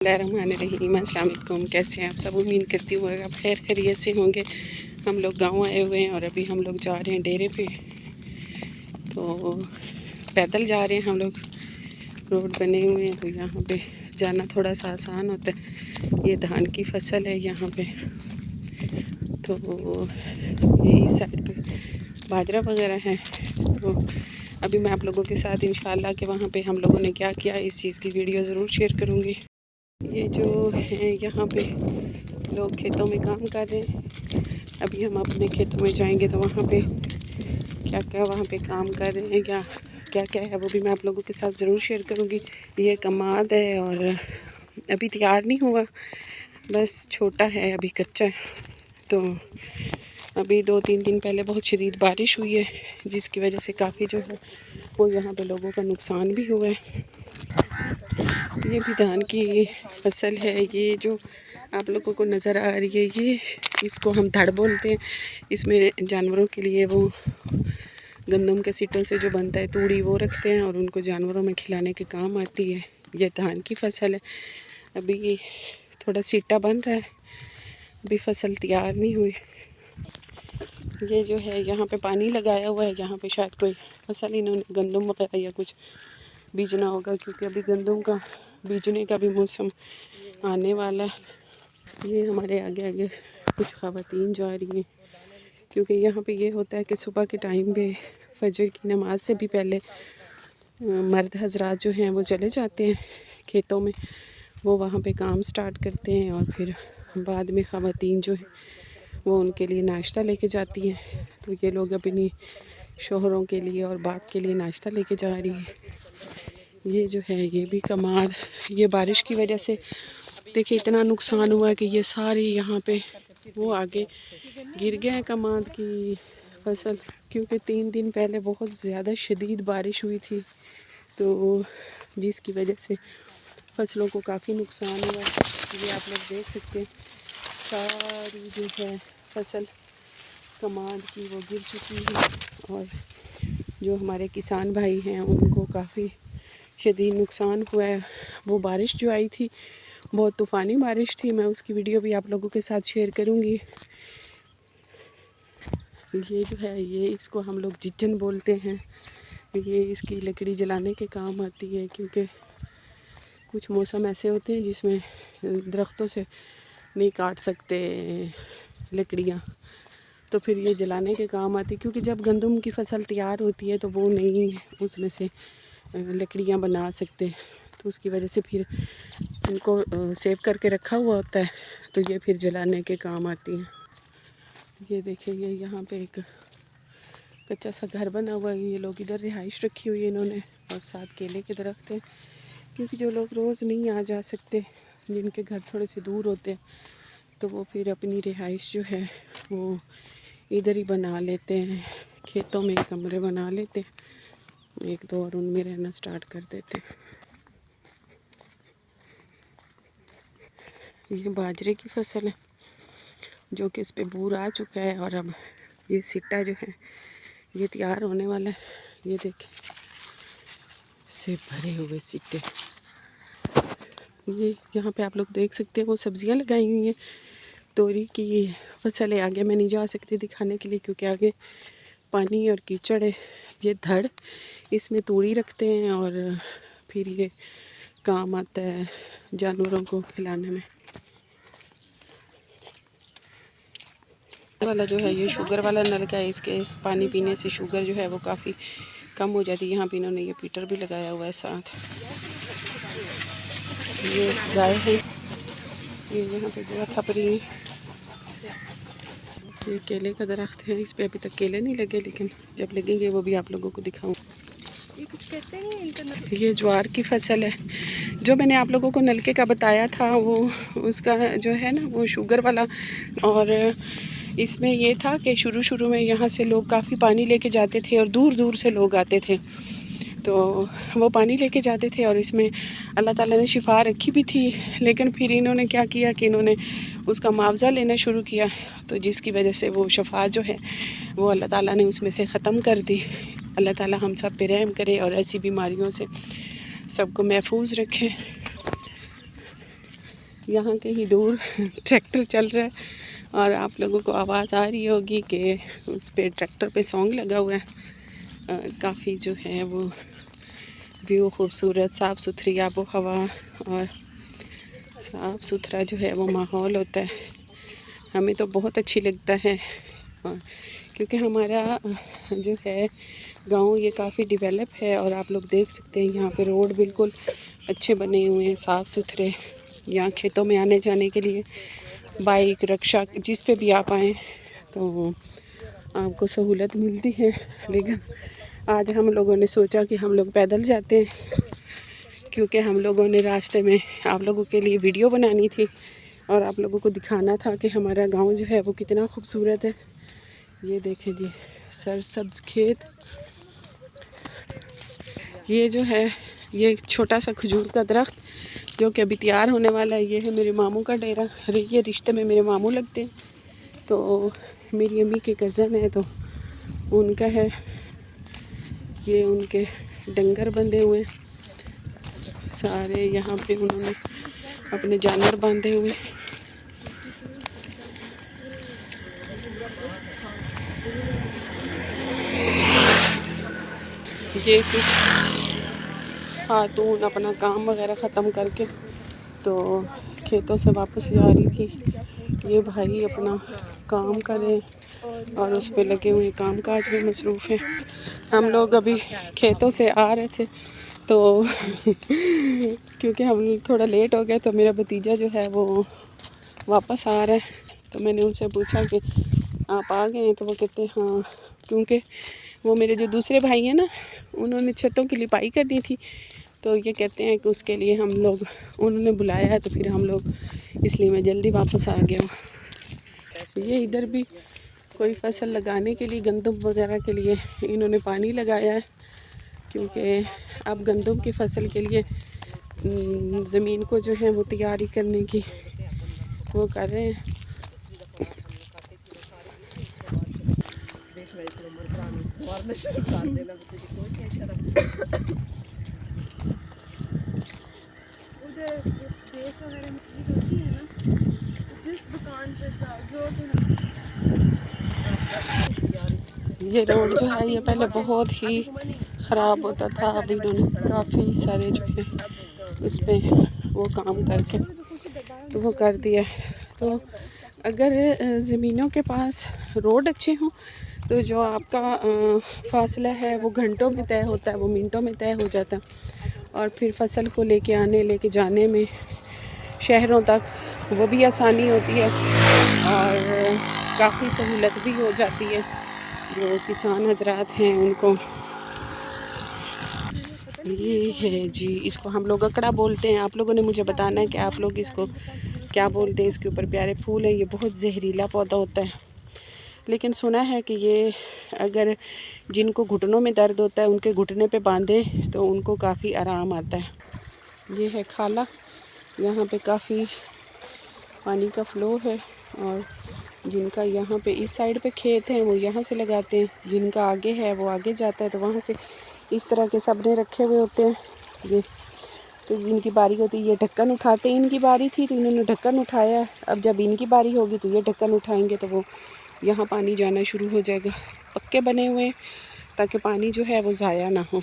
बिस्मिल्लाहिर्रहमानिर्रहीम। अस्सलाम वालेकुम। कैसे हैं आप सब? उम्मीद करती हूँ आप खैर खैरियत से होंगे। हम लोग गांव आए हुए हैं और अभी हम लोग जा रहे हैं डेरे पे। तो पैदल जा रहे हैं हम लोग, रोड बने हुए हैं तो यहाँ पे जाना थोड़ा सा आसान होता है। ये धान की फसल है यहाँ पे, तो ये इस साइड पे बाजरा वगैरह है। तो अभी मैं आप लोगों के साथ इंशाल्लाह कि वहाँ पे हम लोगों ने क्या किया इस चीज़ की वीडियो ज़रूर शेयर करूँगी। ये जो है यहाँ पे लोग खेतों में काम कर रहे हैं। अभी हम अपने खेतों में जाएंगे तो वहाँ पे क्या क्या वहाँ पे काम कर रहे हैं, क्या क्या है वो भी मैं आप लोगों के साथ ज़रूर शेयर करूँगी। ये कमाद है और अभी तैयार नहीं हुआ, बस छोटा है, अभी कच्चा है। तो अभी 2-3 दिन पहले बहुत शदीद बारिश हुई है जिसकी वजह से काफ़ी जो है वो यहाँ पे लोगों का नुकसान भी हुआ है। ये भी धान की फसल है। ये जो आप लोगों को नज़र आ रही है, ये इसको हम धड़ बोलते हैं। इसमें जानवरों के लिए वो गंदम के सीटों से जो बनता है तूड़ी, वो रखते हैं और उनको जानवरों में खिलाने के काम आती है। ये धान की फसल है। अभी थोड़ा सीटा बन रहा है, अभी फसल तैयार नहीं हुई। ये जो है यहाँ पे पानी लगाया हुआ है, यहाँ पे शायद कोई फसल इन्होंने गंदम वगैरह या कुछ बीजना होगा, क्योंकि अभी गंदम का बीजने का भी मौसम आने वाला है। ये हमारे आगे आगे कुछ ख़वातीन जा रही हैं, क्योंकि यहाँ पे ये होता है कि सुबह के टाइम पे फजर की नमाज से भी पहले मर्द हजरात जो हैं वो चले जाते हैं खेतों में, वो वहाँ पे काम स्टार्ट करते हैं और फिर बाद में ख़वातीन जो है वो उनके लिए नाश्ता लेके जाती हैं। तो ये लोग अपनी शोहरों के लिए और बाप के लिए नाश्ता लेके जा रही हैं। ये जो है ये भी कमाद, ये बारिश की वजह से देखिए इतना नुकसान हुआ कि ये सारी यहाँ पे वो आगे गिर गया है कमाद की फसल, क्योंकि 3 दिन पहले बहुत ज़्यादा शदीद बारिश हुई थी, तो जिसकी वजह से फसलों को काफ़ी नुकसान हुआ। ये आप लोग देख सकते हैं सारी जो है फसल कमाद की वो गिर चुकी है और जो हमारे किसान भाई हैं उनको काफ़ी शदीद नुकसान हुआ है। वो बारिश जो आई थी बहुत तूफ़ानी बारिश थी, मैं उसकी वीडियो भी आप लोगों के साथ शेयर करूंगी। ये जो है ये इसको हम लोग जिज्जन बोलते हैं। ये इसकी लकड़ी जलाने के काम आती है, क्योंकि कुछ मौसम ऐसे होते हैं जिसमें दरख्तों से नहीं काट सकते लकड़ियाँ, तो फिर ये जलाने के काम आती है। क्योंकि जब गंदम की फसल तैयार होती है तो वो नहीं उसमें से लकड़ियाँ बना सकते, तो उसकी वजह से फिर इनको सेव करके रखा हुआ होता है, तो ये फिर जलाने के काम आती हैं। ये देखिए ये यहाँ पे एक कच्चा सा घर बना हुआ है, ये लोग इधर रिहाइश रखी हुई है इन्होंने, और साथ केले के दरख्त हैं, क्योंकि जो लोग रोज़ नहीं आ जा सकते, जिनके घर थोड़े से दूर होते हैं, तो वो फिर अपनी रिहाइश जो है वो इधर ही बना लेते हैं, खेतों में कमरे बना लेते हैं 1-2 और उनमें रहना स्टार्ट कर देते हैं। ये बाजरे की फसल है जो कि इस पे बूर आ चुका है, और अब ये सिट्टा जो है ये तैयार होने वाला है। ये देखें से भरे हुए सिट्टे, ये यहाँ पे आप लोग देख सकते हैं वो सब्जियां लगाई हुई हैं। तोरी की फसल है, आगे मैं नहीं जा सकती दिखाने के लिए क्योंकि आगे पानी और कीचड़ है। ये धड़, इसमें तूड़ी रखते हैं और फिर ये काम आता है जानवरों को खिलाने में। वाला जो है ये शुगर वाला नलका है, इसके पानी पीने से शुगर जो है वो काफ़ी कम हो जाती है। यहाँ पे इन्होंने ये पीटर भी लगाया हुआ है साथ। ये गाय है, ये यहाँ पे गोया थप रही है। ये केले का दरख्त है, इस पे अभी तक केले नहीं लगे, लेकिन जब लगेंगे वो भी आप लोगों को दिखाऊँ। ये ज्वार की फसल है, जो मैंने आप लोगों को नलके का बताया था वो उसका जो है ना वो शुगर वाला। और इसमें ये था कि शुरू में यहाँ से लोग काफ़ी पानी लेके जाते थे और दूर दूर से लोग आते थे, तो वो पानी लेके जाते थे और इसमें अल्लाह ताला ने शिफा रखी भी थी। लेकिन फिर इन्होंने क्या किया कि इन्होंने उसका मुआवज़ा लेना शुरू किया, तो जिसकी वजह से वो शिफा जो है वो अल्लाह ताला ने उसमें से ख़त्म कर दी। अल्लाह ताला हम सब पे रहम करे और ऐसी बीमारियों से सबको महफूज रखे। यहाँ कहीं दूर ट्रैक्टर चल रहा है और आप लोगों को आवाज़ आ रही होगी कि उस पे ट्रैक्टर पे सॉन्ग लगा हुआ है। काफ़ी जो है वो व्यू खूबसूरत, साफ़ सुथरी आबो हवा और साफ़ सुथरा जो है वो माहौल होता है। हमें तो बहुत अच्छी लगता है और क्योंकि हमारा जो है गांव ये काफ़ी डेवलप है और आप लोग देख सकते हैं यहाँ पे रोड बिल्कुल अच्छे बने हुए हैं, साफ़ सुथरे। यहाँ खेतों में आने जाने के लिए बाइक, रिक्शा, जिस पे भी आप आएँ तो आपको सहूलत मिलती है। लेकिन आज हम लोगों ने सोचा कि हम लोग पैदल जाते हैं क्योंकि हम लोगों ने रास्ते में आप लोगों के लिए वीडियो बनानी थी और आप लोगों को दिखाना था कि हमारा गांव जो है वो कितना खूबसूरत है। ये देखें जी, सरसब्ज खेत। ये जो है ये छोटा सा खजूर का दरख्त जो कि अभी तैयार होने वाला है। ये है मेरे मामू का डेरा। ये रिश्ते में मेरे मामू लगते हैं, तो मेरी अम्मी के कज़न है तो उनका है। ये उनके डंगर बंधे हुए सारे, यहाँ पे उन्होंने अपने जानवर बांधे हुए। ये कुछ खातून अपना काम वगैरह ख़त्म करके तो खेतों से वापस जा रही थी। ये भाई अपना काम करें और उस पे लगे हुए काम काज में मसरूफ़ हैं। हम लोग अभी खेतों से आ रहे थे तो क्योंकि हम थोड़ा लेट हो गए तो मेरा भतीजा जो है वो वापस आ रहा है। तो मैंने उनसे पूछा कि आप आ गए हैं, तो वो कहते हैं हाँ, क्योंकि वो मेरे जो दूसरे भाई हैं ना, उन्होंने छतों की लिपाई करनी थी तो ये कहते हैं कि उसके लिए हम लोग, उन्होंने बुलाया है तो फिर हम लोग, इसलिए मैं जल्दी वापस आ गया हूँ। ये इधर भी कोई फसल लगाने के लिए, गंदम वगैरह के लिए इन्होंने पानी लगाया है क्योंकि अब गंदम की फसल के लिए ज़मीन को जो है वो तैयारी करने की वो कर रहे हैं। ये रोड जो है ये पहले बहुत ही ख़राब होता था, अभी इन्होंने काफ़ी सारे जो है इस पे वो काम करके तो वो कर दिया। तो अगर ज़मीनों के पास रोड अच्छे हों तो जो आपका फासला है वो घंटों में तय होता है, वो मिनटों में तय हो जाता है और फिर फसल को लेके जाने में शहरों तक वो भी आसानी होती है और काफ़ी सहूलत भी हो जाती है जो किसान हजरात हैं उनको। ये है जी, इसको हम लोग अकड़ा बोलते हैं। आप लोगों ने मुझे बताना है कि आप लोग इसको क्या बोलते हैं। इसके ऊपर प्यारे फूल हैं। ये बहुत जहरीला पौधा होता है, लेकिन सुना है कि ये अगर जिनको घुटनों में दर्द होता है उनके घुटने पे बांधें तो उनको काफ़ी आराम आता है। ये है खाला, यहाँ पे काफ़ी पानी का फ्लो है और जिनका यहाँ पे इस साइड पे खेत हैं वो यहाँ से लगाते हैं, जिनका आगे है वो आगे जाता है तो वहाँ से इस तरह के सबने रखे हुए होते हैं। ये तो जिनकी बारी होती है ये ढक्कन उठाते हैं। इनकी बारी थी तो इन्होंने ढक्कन उठाया, अब जब इनकी बारी होगी तो ये ढक्कन उठाएंगे तो वो यहाँ पानी जाना शुरू हो जाएगा। पक्के बने हुए हैं ताकि पानी जो है वो ज़ाया ना हो।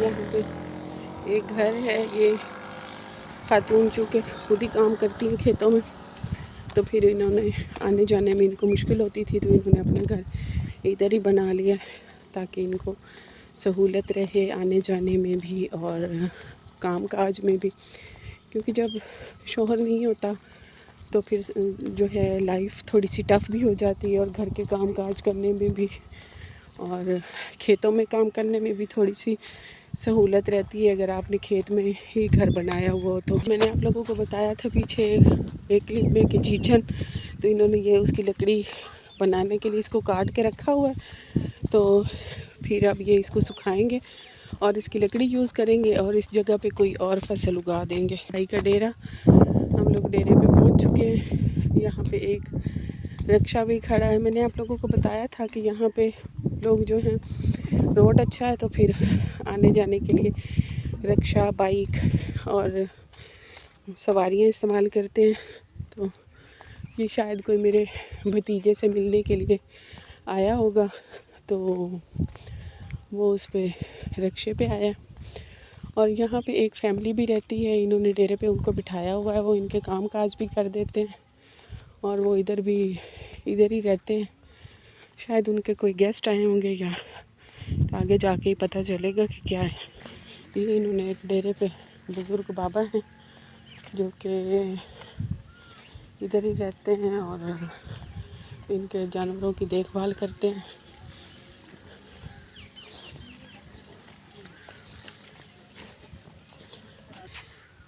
यहाँ पे एक घर है, ये खातून चूँकि खुद ही काम करती हैं खेतों में तो फिर इन्होंने आने जाने में इनको मुश्किल होती थी तो इन्होंने अपना घर इधर ही बना लिया ताकि इनको सहूलत रहे आने जाने में भी और काम काज में भी, क्योंकि जब शौहर नहीं होता तो फिर जो है लाइफ थोड़ी सी टफ़ भी हो जाती है और घर के काम काज करने में भी और खेतों में काम करने में भी थोड़ी सी सहूलत रहती है अगर आपने खेत में ही घर बनाया हुआ हो। तो मैंने आप लोगों को बताया था पीछे एक क्लिप में कि चीचन, तो इन्होंने ये उसकी लकड़ी बनाने के लिए इसको काट के रखा हुआ है तो फिर अब ये इसको सुखाएंगे और इसकी लकड़ी यूज़ करेंगे और इस जगह पे कोई और फसल उगा देंगे। भाई का डेरा, हम लोग डेरे पे पहुंच चुके हैं। यहाँ पे एक रिक्शा भी खड़ा है। मैंने आप लोगों को बताया था कि यहाँ पे लोग जो हैं, रोड अच्छा है तो फिर आने जाने के लिए रिक्शा, बाइक और सवारियाँ इस्तेमाल करते हैं। तो ये शायद कोई मेरे भतीजे से मिलने के लिए आया होगा, तो वो उस पे रिक्शे पे आया। और यहाँ पे एक फैमिली भी रहती है, इन्होंने डेरे पे उनको बिठाया हुआ है, वो इनके काम काज भी कर देते हैं और वो इधर ही रहते हैं। शायद उनके कोई गेस्ट आए होंगे या तो आगे जाके ही पता चलेगा कि क्या है। ये इन्होंने एक डेरे पे बुज़ुर्ग बाबा हैं जो कि इधर ही रहते हैं और इनके जानवरों की देखभाल करते हैं।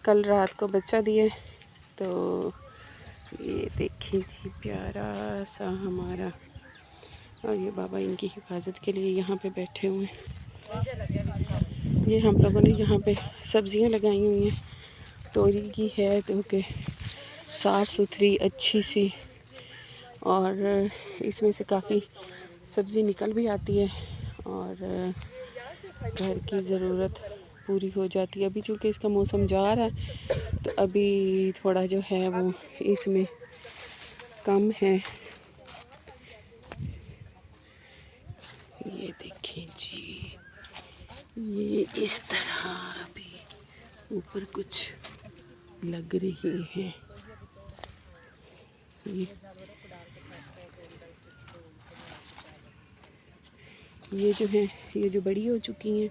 कल रात को बच्चा दिए, तो ये देखिए जी प्यारा सा हमारा, और ये बाबा इनकी हिफाजत के लिए यहाँ पे बैठे हुए हैं। ये हम लोगों ने यहाँ पे सब्जियाँ लगाई हुई हैं, तोरी की है तो कि साफ़ सुथरी अच्छी सी, और इसमें से काफ़ी सब्ज़ी निकल भी आती है और घर की ज़रूरत पूरी हो जाती है। अभी चूँकि इसका मौसम जा रहा है तो अभी थोड़ा जो है वो इसमें कम है। ये देखिए जी, ये इस तरह अभी ऊपर कुछ लग रही है। ये जो है, ये जो बड़ी हो चुकी हैं,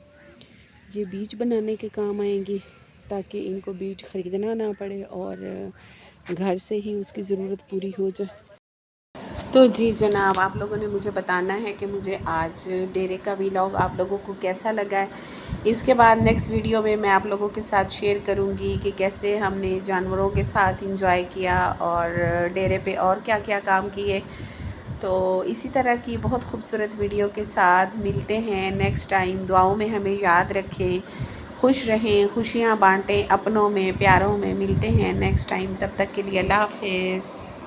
ये बीज बनाने के काम आएंगी ताकि इनको बीज ख़रीदना ना पड़े और घर से ही उसकी ज़रूरत पूरी हो जाए। तो जी जनाब, आप लोगों ने मुझे बताना है कि मुझे आज डेरे का व्लॉग आप लोगों को कैसा लगा है। इसके बाद नेक्स्ट वीडियो में मैं आप लोगों के साथ शेयर करूंगी कि कैसे हमने जानवरों के साथ एंजॉय किया और डेरे पे और क्या क्या काम किए। तो इसी तरह की बहुत खूबसूरत वीडियो के साथ मिलते हैं नेक्स्ट टाइम। दुआओं में हमें याद रखें, खुश रहें, खुशियाँ बांटें, अपनों में, प्यारों में। मिलते हैं नेक्स्ट टाइम, तब तक के लिए अल्लाह हाफ़िज़।